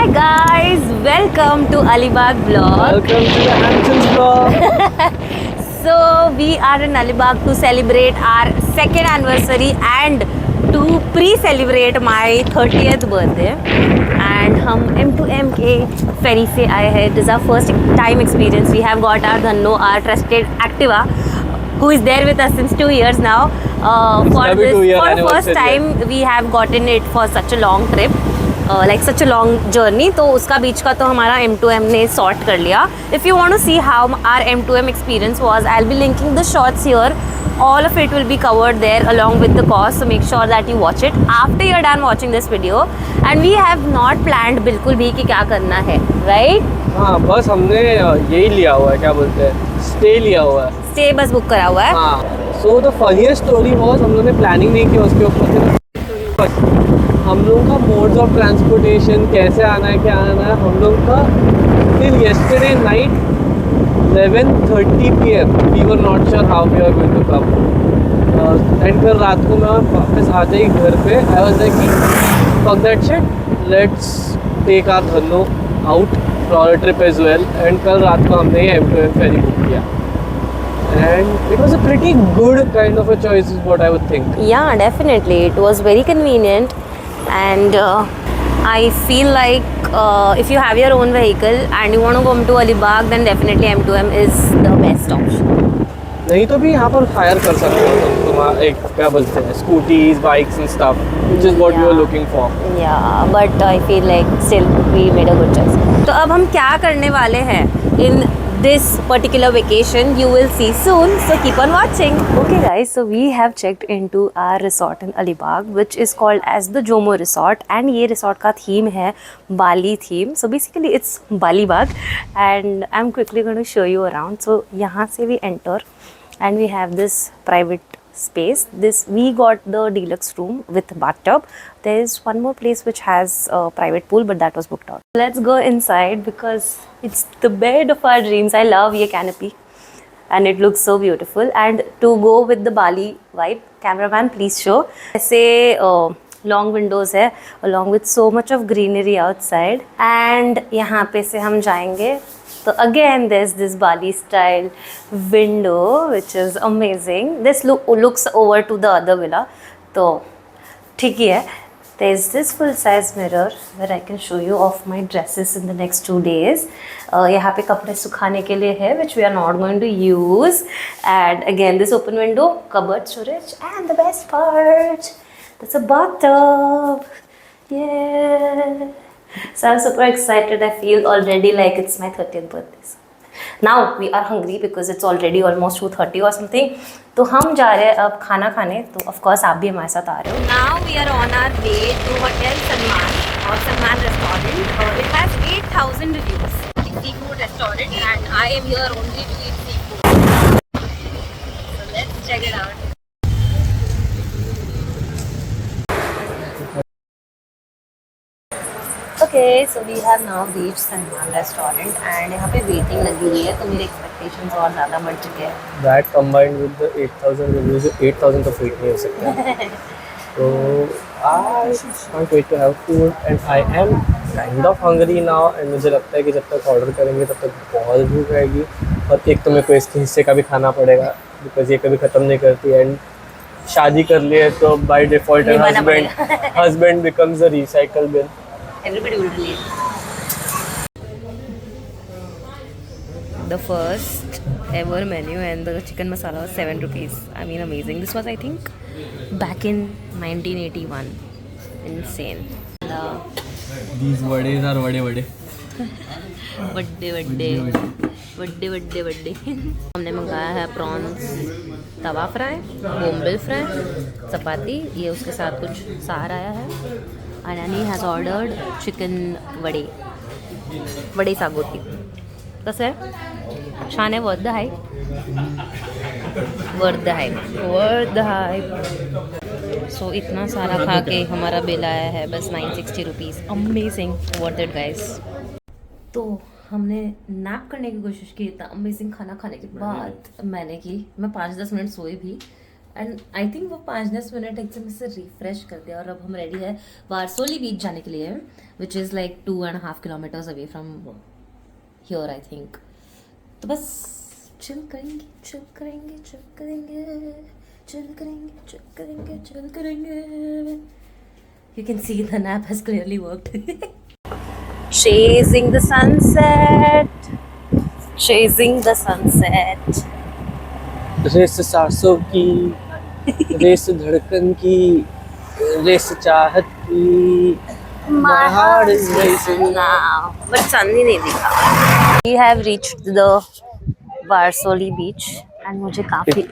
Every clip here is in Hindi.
Hi guys, welcome to Alibag vlog. Welcome to the Hamptons vlog. So we are in Alibag to celebrate our second anniversary and to pre-celebrate my 30th birthday. And हम M2M के ferry से आए हैं. This is our first time experience. We have got our Dhanno, our trusted Activa, who is there with us since 2 years now. For the first time we have gotten it for such a long trip. Like such a long journey. तो उसका बीच का तो हमारा M2M ने sort कर लिया. If you want to see how our M2M experience was, I'll be linking the shots here. All of it will be covered there along with the cost. So make sure that you watch it after you're done watching this video. And we have not planned बिल्कुल भी कि क्या करना है, right? हाँ, बस हमने यही लिया हुआ है, क्या बोलते हैं, स्टे लिया हुआ है. स्टे बस बुक करा हुआ है. हाँ. So the funniest story was हम लोगों ने प्लानिंग नहीं की उसके ऊपर. हम लोगों का मोड्स ऑफ ट्रांसपोर्टेशन कैसे आना है, क्या आना है, हम लोग का till yesterday night 11:30 PM we were not sure how we are going to come. And फिर रात को मैं वापस आ जाई घर पे. आई वाज लाइक कि fuck that shit, let's take our Dhanno out for a trip as well. And कल रात को हमने M2M फेरी बुक किया. And it was a pretty good kind of a choice is what I would think. Yeah, definitely. It was very convenient. And I feel like if you have your own vehicle and you want to come to Alibag, then definitely M2M is the best option. नहीं तो भी यहाँ पर हायर कर सकते हो तुम एक क्या बोलते हैं scooties bikes and stuff which is what you are looking for. Yeah, but I feel like still we made a good choice. तो अब हम क्या करने वाले हैं in this particular vacation, you will see soon, so keep on watching. Okay guys, so we have checked into our resort in Alibag, which is called as the Jomo Resort, and ये resort का theme है Bali theme. So basically it's Balibag, and I'm quickly going to show you around. So यहाँ से we enter and we have this private space. We got the deluxe room with bathtub. There is one more place which has a private pool, but that was booked out. Let's go inside because it's the bed of our dreams. I love ये canopy and it looks so beautiful. And to go with the Bali vibe, cameraman please show. ऐसे long windows है along with so much of greenery outside. And यहाँ पे से हम जाएंगे. So again there's this Bali style window which is amazing. This looks over to the other villa. तो ठीक ही है. There's this full size mirror where I can show you of my dresses in the next 2 days. यहाँ पे कपड़े सुखाने के लिए है which we are not going to use. And again this open window, cupboard storage, and the best part, there's a bathtub. Yeah. So I'm super excited. I feel already like it's my 30th birthday. Now we are hungry because it's already almost 2:30 or something. तो हम जा रहे हैं अब खाना खाने. तो of course आप भी हमारे साथ आ रहे हो. Now we are on our way to Hotel Salman or Salman Restaurant. It has 8,000 reviews. Seafood restaurant, and I am here only to eat seafood. So let's check it out. Okay, so we have now reached Salman Restaurant and यहाँ पे वेटिंग लगी हुई है तो मेरे एक्सपेक्टेशंस और ज़्यादा बढ़ चुके हैं. That combined with the 8,000 reviews, 8,000 तो feet नहीं हो सकता. So I can't wait to have food and I am kind of hungry now. And मुझे लगता है कि जब तक ऑर्डर करेंगे तब तक बहुत भूख रहेगी. और एक तो मेरे को इसके हिस्से का भी खाना पड़ेगा बिकॉज ये कभी ख़त्म नहीं करती. एंड शादी कर लिए तो by default husband becomes a recycle bin. Everybody will relate. The first ever menu and the chicken masala was 7 rupees. I mean amazing. This was I think back in 1981. Insane. These vades are vade. बड्डे हमने मंगाया है प्रॉन्स तवा फ्राई, बोम्बिल फ्राई, चपाती, ये उसके साथ कुछ सार आया है. And Annie has ordered chicken वडे सागोती. कसं आहे? छान आहे. Worth the hype. सो इतना सारा खा के हमारा बिल आया है बस 960 rupees. Amazing, worth it guys. तो हमने नैप करने की कोशिश की. इतना अमेजिंग खाना खाने के बाद मैं 5-10 मिनट सोई भी एंड आई थिंक वो 5-10 मिनट एकदम से रिफ्रेश कर दिया और अब हम रेडी है वारसोली बीच जाने के लिए, which is like 2.5 kilometres away from here I think. तो बस चिल करेंगे, चिल करेंगे, चिल करेंगे, चिल करेंगे, चिल करेंगे, चिल करेंगे। You can see the nap has clearly worked. Chasing the sunset, chasing the sunset. Race सांसों की, रेस धड़कन की, रेस चाहत की। My heart is racing now, but sun ही नहीं दिखा। We have reached the Varsoli beach and मुझे काफी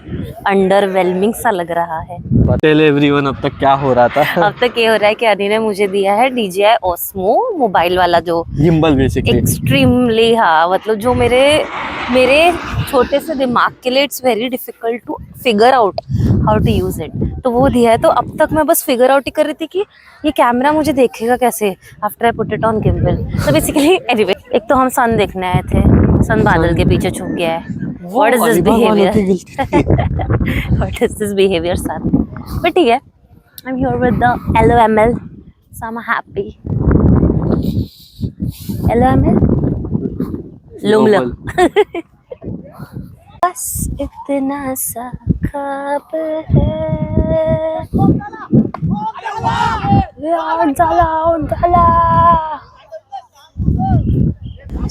अंडरवेलमिंग सा लग रहा है। टेल एवरीवन अब तक क्या हो रहा था। अब तक ये हो रहा है कि अनी ने मुझे दिया है DJI Osmo मोबाइल वाला, जो गिम्बल बेसिकली एक्सट्रीमली, हाँ मतलब जो मेरे छोटे से दिमाग के लिए it's very difficult to figure out how to use it, तो वो दिया है। तो अब तक मैं बस फिगर आउट ही कर रही थी कि ये कैमरा मुझे देखेगा कैसे after I put it on gimbal. तो बेसिकली एनीवे, एक तो हम सन देखने आए थे, सन बादल के पीछे छुप गया है। What is this behavior? What is this behavior, son? But ठीक है, I'm here with the LOML, so I'm happy. LOML? लुमलम। बस इतना सा ख्वाब है, उजाला।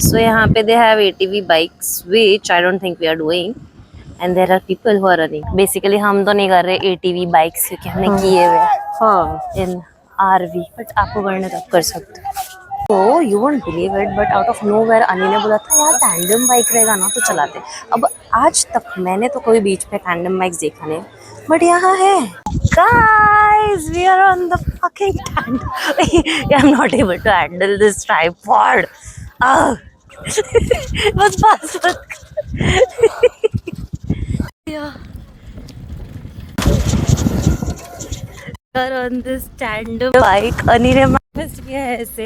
So यहाँ पे they have ATV bikes, which I don't think we are doing, and there are people who are running. Basically हम तो नहीं कर रहे ATV bikes क्योंकि हमने किए हुए हाँ in RV, but आपको करने तक कर सकते हो। तो you won't believe it, but out of nowhere अनी ने बोला था यार टैंडम बाइक रहेगा ना तो चलाते। अब आज तक मैंने तो कोई बीच पे टैंडम बाइक्स देखा नहीं, बट यहाँ है। Guys, we are on the fucking tandem. I'm not able to handle this tripod. बस पास on this tandem bike अनी ने मैनेज किया है ऐसे,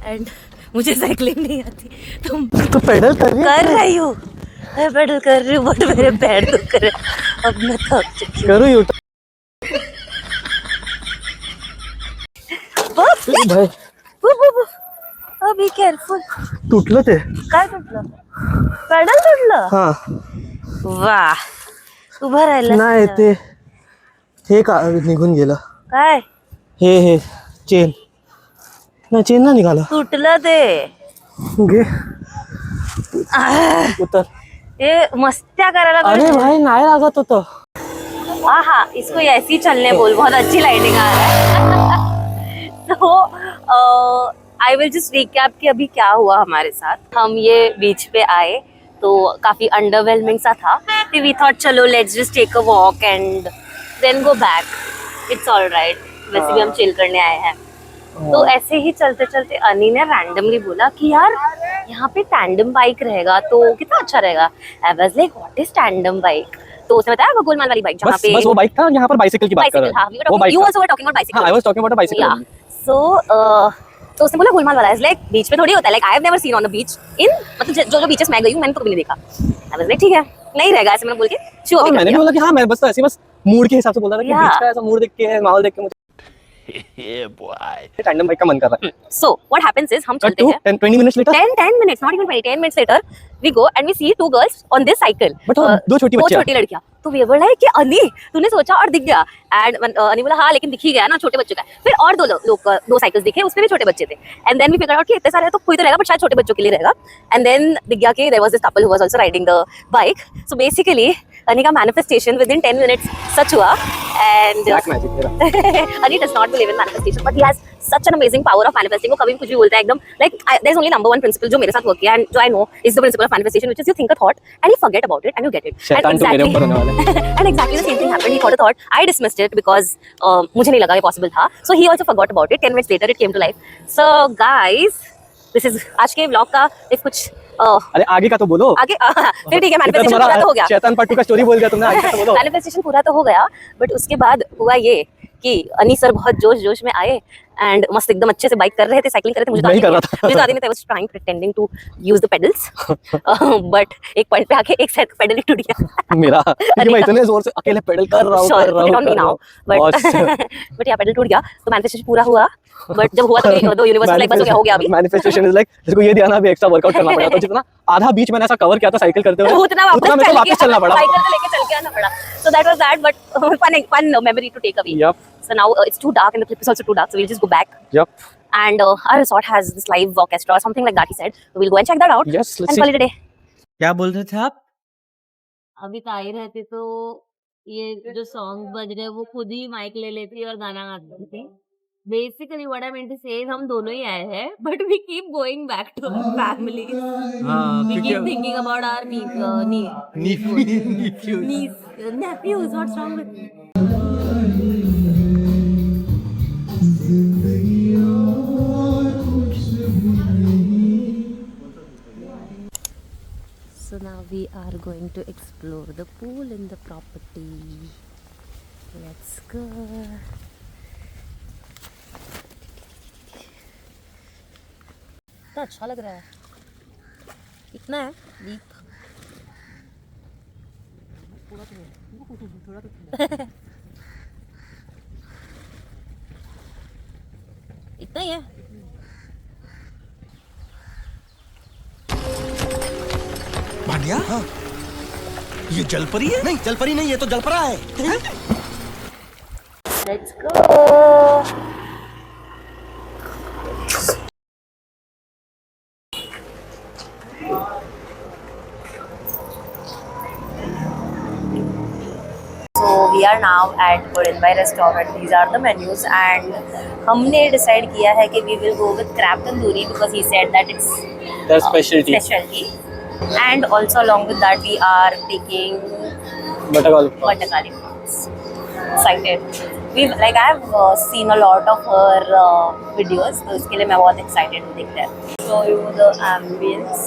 एंड मुझे साइकिलिंग नहीं आती, तो पेडल कर रही हूँ, मैं पेडल कर रही हूँ, बट मेरे पैर दुख रहे, अब मैं थक चुकी करो यू भाई। Be careful. तुटलं ते काय तुटलं? पेडल तुटलं? हा वाह, उभं राहिलं नाही ते हे का निघून गेलं। काय हे चेन ना, चेन ना निघाला, तुटलं ते। घे उतर। ये मस्त्या करायला अरे भाई नाही लागत होतं। हाँ, इसको ऐसे ही चलने बोल, बहुत अच्छी लाइटिंग आ रहा है। तो आई विल जस्ट रिकैप कि अभी क्या हुआ हमारे साथ। हम ये बीच पे आए तो काफी अंडरवेलमिंग सा था, तो वी थॉट चलो let's just take a walk and then go back, it's all right. वैसे भी हम चिल करने आए हैं। तो ऐसे ही चलते चलते अनी ने रैंडमली बोला कि यार यहाँ पे टैंडम बाइक रहेगा तो कितना अच्छा रहेगा। आई was like what is tandem bike? तो उसने बताया वो गोलमाल वाली बाइक जहाँ पे बस वो बाइक था, यहाँ पर बाइसिकल की बात कर रहे हैं। वो bike, you also were talking about bicycle. हाँ, I was talking about a bicycle. So तो उसने बोला गोलमाल वाला है, लाइक बीच में थोड़ी होता है, like I have never seen on the beach in, मतलब जो बीचेस मैं गई हूँ मैंने तो कभी नहीं देखा। आई वाज लाइक ठीक है, नहीं रहेगा ऐसे मैंने बोल के श्योर भी मैंने भी बोला कि हाँ मैं बस ऐसे बस मूड के हिसाब से बोल रहा था कि बीच का ऐसा मूड देख के, माहौल देख के मुझे टैंडम बाइक का मन कर रहा है। सो व्हाट हैपेंस इज हम चलते हैं 10-20 minutes later, 10 minutes, not even 20, 10 minutes later we go and we see two girls on this cycle, but दो छोटी लड़कियां। तो we were like कि अनी तूने सोचा और दिख गया, एंड अनी बोला हाँ लेकिन दिख ही गया ना, छोटे बच्चों का। फिर और दो साइकिल्स दिखे, उसमें भी छोटे बच्चे थे, and then we figure out कि इतने सारे तो कोई तो रहेगा बट शायद छोटे बच्चों के लिए रहेगा। एंड देन दिख गया कि there was this couple who was also riding the bike. So basically Ani का मैनिफेस्टेशन विद इन 10 minutes सच हुआ। And Ani does not believe in manifestation, but he has such an amazing power of manifesting। वो कभी भी कुछ भी बोलता है एकदम, like there's only number one principle जो मेरे साथ वर्क किया and जो I know is the principle of manifestation, which is you think a thought and you forget about it and you get it। शैतान तो मेरे ऊपर होने वाला है। And exactly the same thing happened. He thought a thought, I dismissed it because मुझे नहीं लगा ये possible था, so he also forgot about it। 10 minutes later it came to life। So guys, this is आज के vlog का if कुछ अरे आगे का तो बोलो। आगे फिर ठीक है, मैनिफेस्टेशन पूरा तो हो गया। शैतान पार्ट 2 का स्टोरी बोल दिया तुमने, आगे का तो बोलो। मैनिफेस्टेशन पूरा तो हो गया, बट उसके बाद हुआ ये कि अनी सर बहुत जोश में आए एंड मस्त एकदम अच्छे से बाइक कर रहे थे, साइकिलिंग कर रहे थे। मुझे नहीं कर रहा था। मुझे तो आती नहीं था, I was trying pretending to use the pedals, but एक पॉइंट पे आके एक साइड का पेडल ही टूट गया मेरा, क्योंकि मैं इतने जोर से अकेले पेडल कर रहा हूँ बट या पेडल टूट गया तो मैनिफेस्टेशन पूरा हुआ। बट जब हुआ तो दो यूनिवर्सल लाइक बस हो गया अभी। मैनिफेस्टेशन इज लाइक इसको ये ध्यान अभी एक्स्ट्रा वर्कआउट करना पड़ा, तो जितना आधा बीच मैंने ऐसा कवर किया था साइकिल करते हुए, उतना मेरे को वापस चलना पड़ा, साइकिल से लेके चल के आना पड़ा। So that was that, but fun memory to take away. Yep. So now it's too dark and the clip is also too dark, so we'll just go back. Yep. And our resort has this live orchestra or something like that, he said. So we'll go and check that out. Yes, let's and see. call it a day. क्या बोल रहे थे आप? अभी ताई रहती तो ये जो सॉन्ग बज रहे वो खुद ही माइक ले लेती और गाना गाती थी। Basically what I meant to say हम दोनों ही आए हैं, but we keep going back to our family. We keep thinking about our nephews. What's wrong with me? So now we are going to explore the pool in the property. Let's go. कितना अच्छा लग रहा है। कितना है डीप? इतना ही है। भाटिया, हाँ। ये जलपरी है? नहीं जलपरी नहीं, ये तो जलपरा है। Let's go. So we are now at Gorinbai restaurant. These are the menus and हमने decide किया है कि we will go with crab tandoori because he said that it's Their specialty. specialty. And also along with that we are taking Buttergall. Buttergari prawns. Excited. We like I have seen a lot of her videos, तो इसके लिए मैं बहुत excited हूँ देखते हैं. Show you the ambience.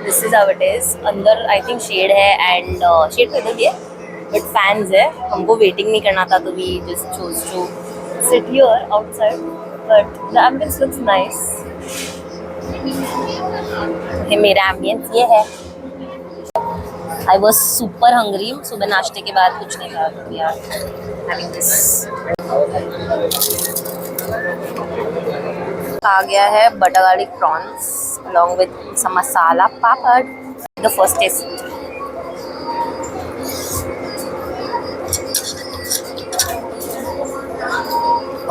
This is how it is. अंदर I think shade है and shade तो इधर भी है, but fans है. हमको waiting नहीं करना था तो we just chose to sit here outside. But the ambience looks nice. ये मेरा ambience ये है. I was super hungry. सुबह नाश्ते के बाद कुछ नहीं था, तो we are having this. आ गया है butter garlic prawns along with some masala papad. The first taste.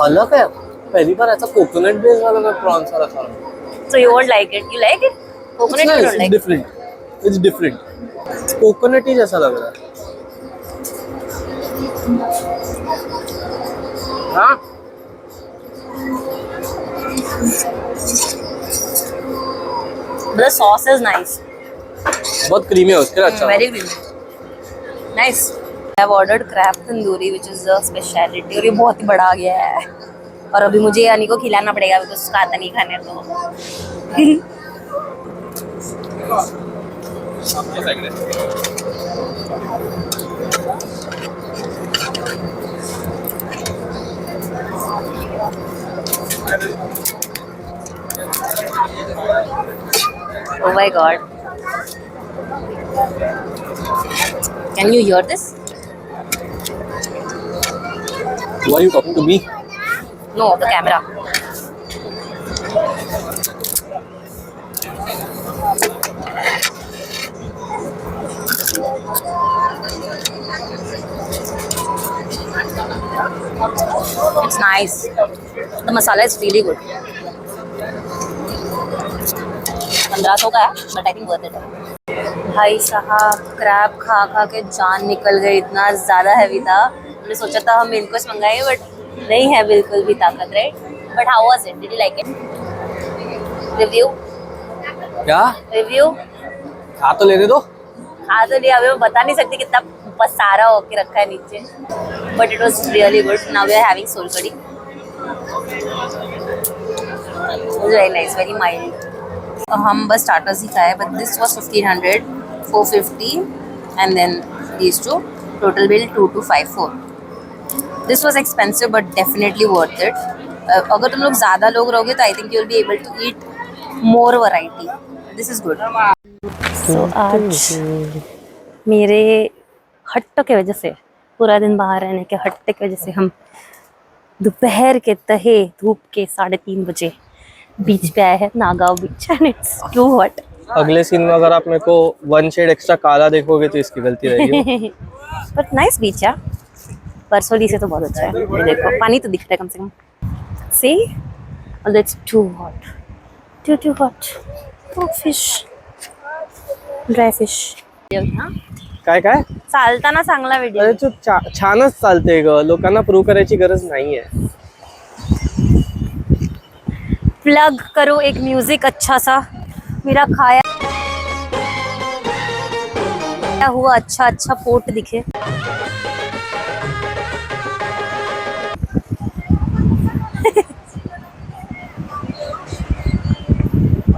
अलग है, पहली बार ऐसा कोकोनट बेस वाला मैं प्रॉन्स वाला खा रहा हूँ। So you won't like it. You like it? Coconut you don't like. It's different. It's different. Coconut ही जैसा लग रहा है। हाँ। But the sauce is nice. बहुत क्रीमी है उसके लिए, अच्छा। Very creamy. Nice. I have ordered crab tandoori, which is a specialty. और ये बहुत ही बड़ा आ गया है। और अभी मुझे यानी को खिलाना पड़ेगा because उसका आता नहीं खाने तो। Oh my god. Can you hear this? Why are you talking to me? No, the camera. It's nice. The masala is really good. 1500 का है, but I think worth it है. भाई साहब, क्रैब खा खा के जान निकल गई, इतना ज़्यादा हैवी था. हमने सोचा था हम इनको मंगाए, बट नहीं है बिल्कुल भी ताकत, right? But how was it? Did you like it? Review? क्या? रिव्यू? खा तो लेने दो। खा तो लिया, अभी मैं बता नहीं सकती कितना पसारा होके रखा है नीचे. But it was really good. Now we are having sol kadhi. Very nice, very mild. हम बस स्टार्टर्स ही खाए, but this was 1500, 450 and then these two. Total bill 2254. This was expensive but definitely worth it. अगर तुम लोग ज़्यादा लोग रहोगे तो I think you will be able to eat more variety. This is good. So आज मेरे हट्टों की वजह से, पूरा दिन बाहर रहने के हट्टे की वजह से, हम दोपहर के तहे धूप के 3:30 बजे बीच पे आए हैं, Nagaon beach. And it's too hot. अगले सीन में अगर आप मेरे को 1 शेड एक्स्ट्रा काला देखोगे तो इसकी गलती रहेगी. बट नाइस बीच है. परसोली से तो बहुत अच्छा है. ये देखो पानी तो दिख रहा है कम से कम. See, it's too hot. Too hot. Oh, fish. Dry fish. काय काय चालताना चांगला व्हिडिओ. अरे तू छानच चालते ग. लोकांना प्रूव्ह करायची गरज नाहीये. प्लग करो एक म्यूजिक अच्छा सा. मेरा खाया हुआ अच्छा पोट दिखे.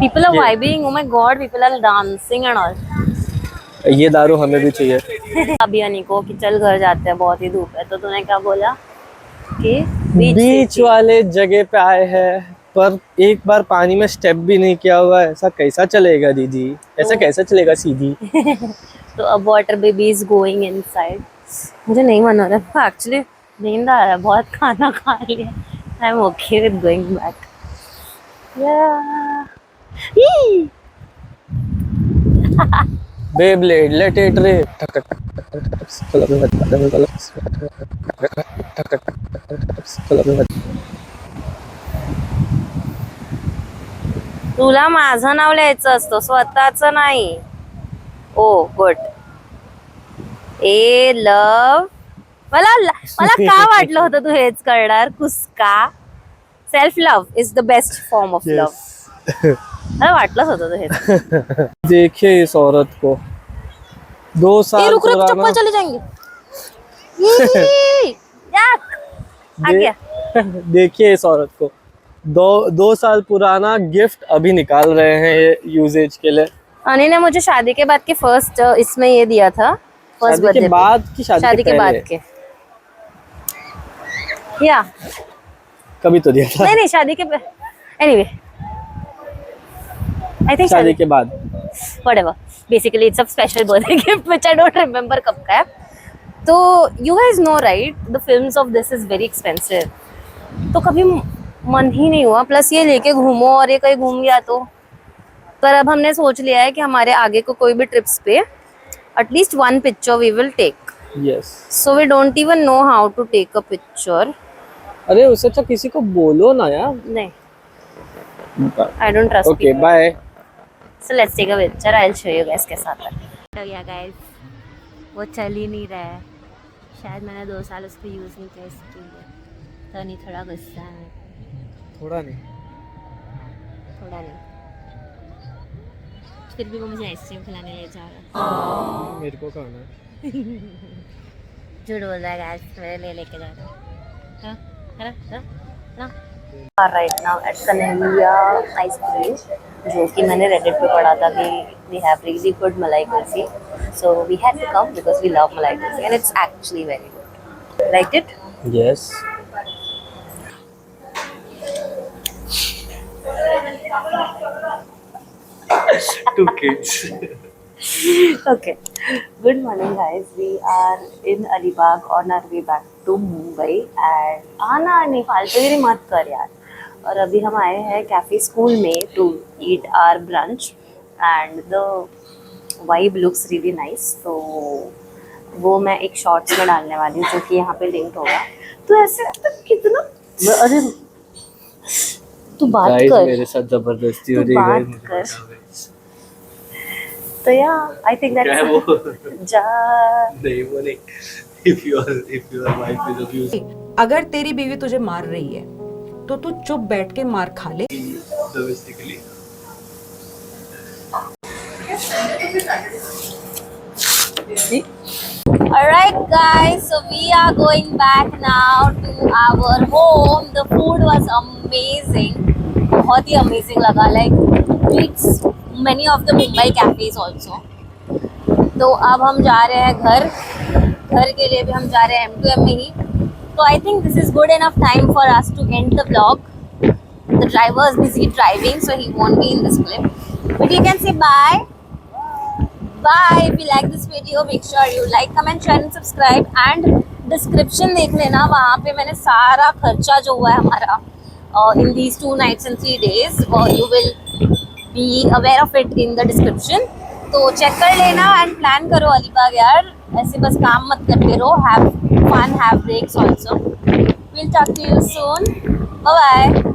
People are vibing. Oh my God, people are dancing and all. ये दारू हमें भी चाहिए. अभी अनी को कि चल घर जाते हैं, बहुत ही धूप है. तो तूने क्या बोला कि बीच वाले जगह पे आए हैं, पर एक बार पानी में स्टेप भी नहीं किया हुआ है. ऐसा कैसा चलेगा दीदी? ऐसा कैसा चलेगा सीधी? तो अब water baby is going inside. मुझे नहीं मन हो रहा एक्चुअली. नींद आ रहा है, बहुत खाना खा लिया. I am okay with going back. Beyblade, let it rip. तुला माझं नाव लिहायचं असतं, स्वतःचं नाही. Oh good. A love. मला का वाटलं होतं तू हेच करणार? कुस्का. Self love is the best form of love. मला वाटलंच होतं तू हेच. देखिए इस औरत को 2 साल रुक पुराना चप्पल चले जाएंगे. आ गया. देखिए इस औरत को 2 साल पुराना गिफ्ट अभी निकाल रहे हैं ये यूजेज के लिए. अनी ने मुझे शादी के बाद के फर्स्ट इसमें ये दिया था. फर्स्ट शादी बर्थडे के बाद की शादी के बाद के. या कभी तो दिया था. नहीं शादी के एनीवे आई थिंक शादी के बाद. whatever. Basically it's a special birthday gift which I don't remember कब का है. तो you guys know right, the films of this is very expensive. तो कभी मन ही नहीं हुआ. प्लस ये लेके घूमो और ये कहीं घूम गया तो. पर अब हमने सोच लिया है कि हमारे आगे को कोई भी ट्रिप्स पे at least 1 picture we will take. Yes. So we don't even know how to take a picture. अरे उससे अच्छा किसी को बोलो ना यार. नहीं, I don't trust okay people. Bye. So let's take a picture. I'll show you guys के साथ. तो या guys, वो चल ही नहीं रहा है. शायद मैंने 2 साल उसको यूज़ नहीं किया इसके लिए. तो नहीं, थोड़ा गुस्सा है. थोड़ा नहीं. फिर भी वो मुझे आइसक्रीम खिलाने ले जा रहा है. मेरे को खाना है. झूठ बोल रहा है guys, मेरे लिए लेके जा रहा है. Right now at Kanhaiya ice cream, जो कि मैंने रेडिट पे पढ़ा था कि we have really good malai kulfi. So we had to come because we love malai kulfi and it's actually very good. Like it? Yes. Two kids. Okay. Good morning, guys. We are in Alibag on our way back to Mumbai. And आना नहीं, फालतूगिरी मत कर यार. और अभी हम आए हैं कैफे स्कूल में to eat our brunch. And the vibe looks really nice. तो वो मैं एक शॉर्ट्स में डालने वाली हूँ, जो कि यहाँ पे लिंक होगा. तो ऐसे कितना, अरे तू बात Guys, कर. मेरे साथ जबरदस्ती हो तू रही है. बात कर. तो yeah, I think क्या है वो? that's जा. नहीं वो नहीं. If your wife is abusing. अगर तेरी बीवी तुझे मार रही है तो तू चुप बैठ के मार खा ले. Domestically. Alright guys, so we are going back now to our home. The food was amazing. बहुत ही amazing लगा. Like it's many of the Mumbai cafes also. तो अब हम जा रहे हैं घर के लिए भी हम जा रहे हैं M2M में ही. तो I think this is good enough time for us to end the vlog. the driver is busy driving, so he won't be in this clip. But you can say bye. Bye. If you like this video, make sure you like, comment, share and subscribe. And description देख लेना, वहाँ पे मैंने सारा खर्चा जो हुआ है हमारा in these 2 nights and 3 days, you will be aware of it in the description. तो चेक कर लेना and plan करो अलीबाग यार. ऐसे बस काम मत करते रहो. Have fun, have breaks also. We'll talk to you soon. Bye bye.